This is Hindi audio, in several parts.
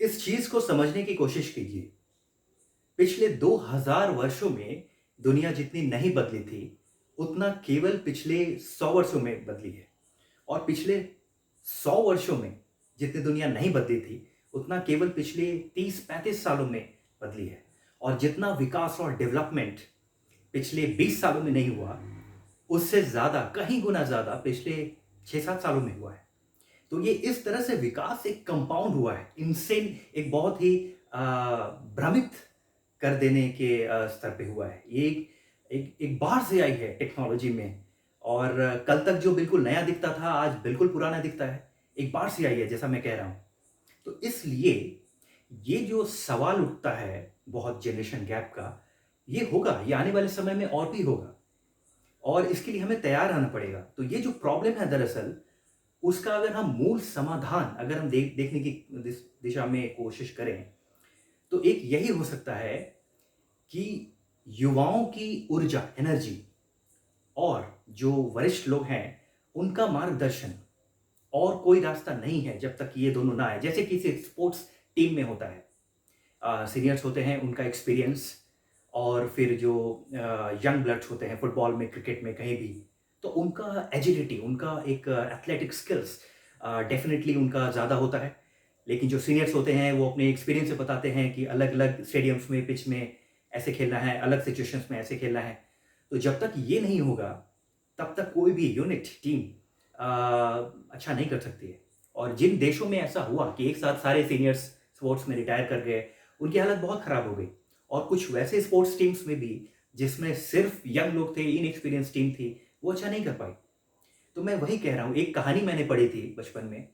इस चीज को समझने की कोशिश कीजिए। पिछले 2000 वर्षों में दुनिया जितनी नहीं बदली थी, उतना केवल पिछले 100 वर्षों में बदली है। और पिछले 100 वर्षों में जितनी दुनिया नहीं बदली थी, उतना केवल पिछले 30-35 सालों में बदली है। और जितना विकास और डेवलपमेंट पिछले 20 सालों में नहीं हुआ, उससे ज़्यादा, कहीं गुना ज़्यादा पिछले 6-7 सालों में हुआ है। तो ये इस तरह से विकास एक कंपाउंड हुआ है, इनसेन, एक बहुत ही भ्रमित कर देने के स्तर पे हुआ है। ये एक बाहर से आई है टेक्नोलॉजी में। और कल तक जो बिल्कुल नया दिखता था, आज बिल्कुल पुराना दिखता है। एक बाहर से आई है, जैसा मैं कह रहा हूँ। तो इसलिए ये जो सवाल उठता है बहुत जनरेशन गैप का, ये होगा, ये आने वाले समय में और भी होगा। और इसके लिए हमें तैयार रहना पड़ेगा। तो ये जो प्रॉब्लम है दरअसल, उसका अगर हम मूल समाधान अगर हम देखने की दिशा में कोशिश करें, तो एक यही हो सकता है कि युवाओं की ऊर्जा, एनर्जी, और जो वरिष्ठ लोग हैं, उनका मार्गदर्शन। और कोई रास्ता नहीं है जब तक ये दोनों ना आए। जैसे किसी स्पोर्ट्स टीम में होता है, सीनियर्स होते हैं, उनका एक्सपीरियंस, और फिर जो यंग ब्लड्स होते हैं फुटबॉल में, क्रिकेट में, कहीं भी, तो उनका एजिलिटी, उनका एक एथलेटिक स्किल्स डेफिनेटली उनका ज़्यादा होता है। लेकिन जो सीनियर्स होते हैं, वो अपने एक्सपीरियंस से बताते हैं कि अलग अलग स्टेडियम्स में, पिच में ऐसे खेलना है, अलग सिचुएशंस में ऐसे खेलना है। तो जब तक ये नहीं होगा, तब तक कोई भी यूनिट, टीम अच्छा नहीं कर सकती है। और जिन देशों में ऐसा हुआ कि एक साथ सारे सीनियर्स स्पोर्ट्स में रिटायर कर गए, उनकी हालत बहुत ख़राब हो गई। और कुछ वैसे स्पोर्ट्स टीम्स में भी जिसमें सिर्फ यंग लोग थे, इनएक्सपीरियंस टीम थी, वो अच्छा नहीं कर पाई। तो मैं वही कह रहा हूँ, एक कहानी मैंने पढ़ी थी बचपन में,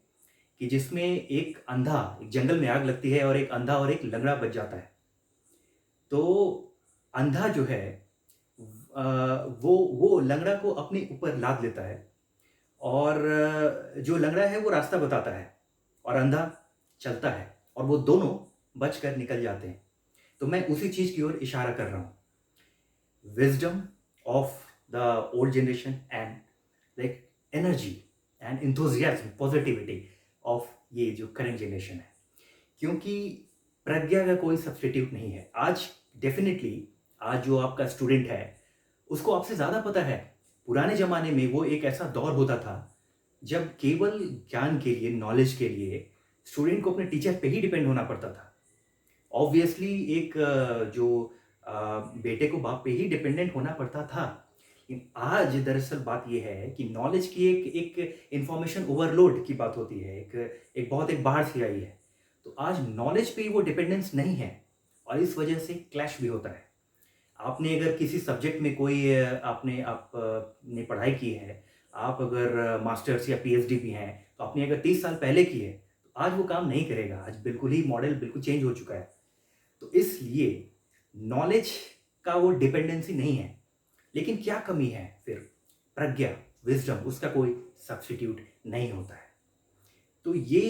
कि जिसमें एक अंधा, एक जंगल में आग लगती है और एक अंधा और एक लंगड़ा बच जाता है। तो अंधा जो है, अ, वो लंगड़ा को अपने ऊपर लाद लेता है। और जो लंगड़ा है वो रास्ता बताता है, और अंधा चलता है, और वो दोनों बचकर निकल जाते हैं। तो मैं उसी चीज़ की ओर इशारा कर रहा हूँ। Wisdom of the old generation and like energy and enthusiasm, positivity of ये जो करंट जनरेशन है। क्योंकि प्रज्ञा का कोई सब्स्टिट्यूट नहीं है। आज डेफ़िनिटली, आज जो आपका स्टूडेंट है, उसको आपसे ज़्यादा पता है। पुराने ज़माने में वो एक ऐसा दौर होता था, जब केवल ज्ञान के लिए, नॉलेज के लिए स्टूडेंट को अपने टीचर पे ही डिपेंड होना पड़ता था। ऑब्वियसली एक जो बेटे को बाप पे ही डिपेंडेंट होना पड़ता था। लेकिन आज दरअसल बात ये है कि नॉलेज की एक एक इन्फॉर्मेशन ओवरलोड की बात होती है। एक बहुत एक बाहर से आई है। तो आज नॉलेज पे वो डिपेंडेंस नहीं है, और इस वजह से क्लैश भी होता है। आपने अगर किसी सब्जेक्ट में कोई ने पढ़ाई की है, आप अगर मास्टर्स या पीएचडी भी हैं, तो आपने अगर 30 साल पहले की है, तो आज वो काम नहीं करेगा। आज बिल्कुल ही मॉडल बिल्कुल चेंज हो चुका है। तो इसलिए नॉलेज का वो डिपेंडेंसी नहीं है। लेकिन क्या कमी है फिर? प्रज्ञा, विज़डम, उसका कोई सब्स्टिट्यूट नहीं होता है। तो ये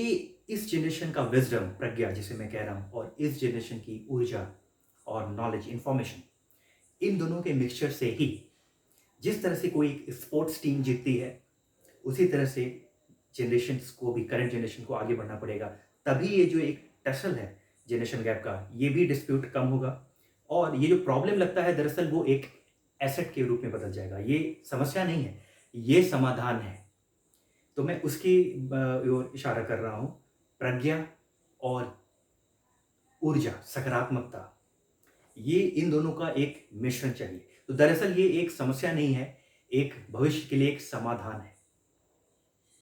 इस जनरेशन का विज़डम, प्रज्ञा जिसे मैं कह रहा हूँ, और इस जनरेशन की ऊर्जा और नॉलेज, इन्फॉर्मेशन, इन दोनों के मिक्सचर से ही जिस तरह से कोई एक स्पोर्ट्स टीम जीतती है, उसी तरह से जनरेशन्स को भी, करंट जनरेशन को आगे बढ़ना पड़ेगा। तभी ये जो एक टसल है जनरेशन गैप का, ये भी डिस्प्यूट कम होगा। और ये जो प्रॉब्लम लगता है, दरअसल वो एक एसेट के रूप में बदल जाएगा। ये समस्या नहीं है, ये समाधान है। तो मैं उसकी ओर इशारा कर रहा हूँ। प्रज्ञा और ऊर्जा, सकारात्मकता, ये इन दोनों का एक मिश्रण चाहिए। तो दरअसल ये एक समस्या नहीं है, एक भविष्य के लिए एक समाधान है।